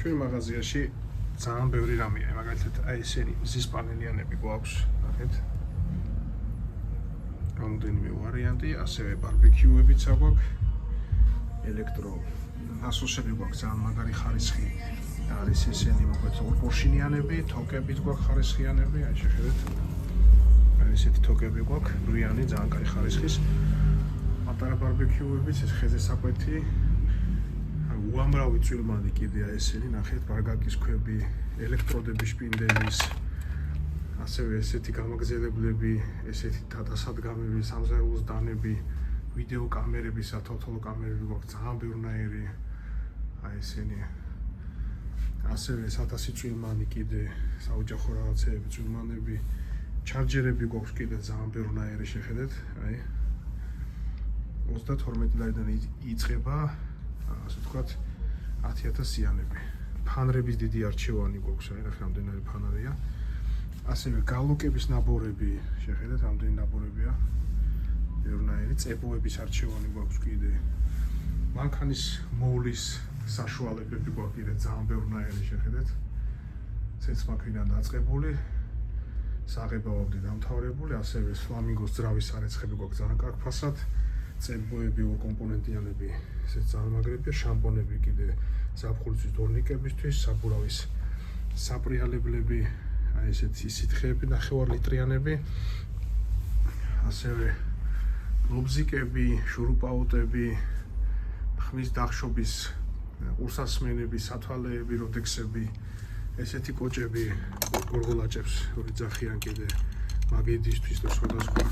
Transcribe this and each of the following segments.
ჩვენ მაღაზიაში ძალიან ბევრი რამეა, მაგალითად აი ესენი მზის პანელიანები გვაქვს, ნახეთ. რამდენიმე ვარიანტი, ასევე ბარბეკიუებიც აქვთ. ელექტრო ასოსები გვაქვს ძალიან მაგარი ხარისხი. არის ესენი მოკლედ ორპორშინიანები, თოკებით გვაქვს ხარისხიანები, აი შეხედეთ. აი ესეთი თოკები გვაქვს, ბრიანი, ძალიან კაი ხარისხის. პატარა ბარბეკიუებიც, ეს ხეზე საკვეთი. უამრავი წვიმანი კიდეა ესენი, ნახეთ, ბარგაკის ქვები, ელექტროდები შპინდელის, ასევე ესეთი გამაგზელებლები, ესეთი დადასადგამები, სამზარეულოს დანები, ვიდეო კამერები, სათვალთვალო კამერები გვაქვს ძალიან ბევრნაირი, აი ესენი. ასევე 1000 წვიმანი კიდე, საოჯახო რაღაცეები, წვიმანები, ჩარჯერები გვაქვს კიდე ძალიან ბევრნაირი, შეხედეთ, აი 32 ლარიდან იწყება, ასე ვთქვათ, 10000-იანები. ფანრების დიდი არჩევანი გვაქვს, აი ნახე რამდენი ფანარია. ასევე გალოკების ნაბორები, შეხედეთ, რამდენი ნაბორებია. ბევრნაირი წებოების არჩევანი გვაქვს კიდე. მანქანის მოვლის საშუალებები გვაქვს კიდე ძალიან ბევრნაირი, შეხედეთ. ცეცხლმაქრიდან დაწყებული, საღებავამდე დამთავრებული, ასევე ფლამინგოს ძრავის სარეცხები გვაქვს ძალიან კარგ ფასად. წებოები, ორკომპონენტიანები, ესეც ძალიან მაგრებია, შამპონები კიდე ზაფხულისთვის დორნიკებისთვის, საბურავის საპრიალებლები, აი ესეთი სითხეები, 9 ლიტრიანები, ასევე ლობზიკები, შურუპაუტები, ხმის დახშობის ურსასმენები, სათვალეები, როდექსები, ესეთი კოჭები, გორგოლაჭებს, ორი ძახიან კიდე მაგიდისთვის და სხვადასხვა.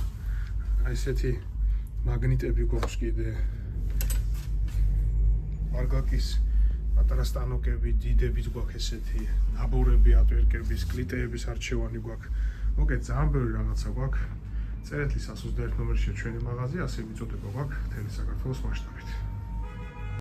აი ესეთი მაგნიტები გვაქვს კიდე. ბარგაკის პატარა სტანოკები, დიდებიც გვაქვს ესეთი, ნაბორები, ატვირკების, კლიტეების არჩევანი გვაქვს. მოგეთ ძალიან ბევრი რაღაცა გვაქვს. წერეთლის 121 ნომერში ჩვენი მაღაზია, ასე მიწოდება გვაქვს მთელი საქართველოს მასშტაბით.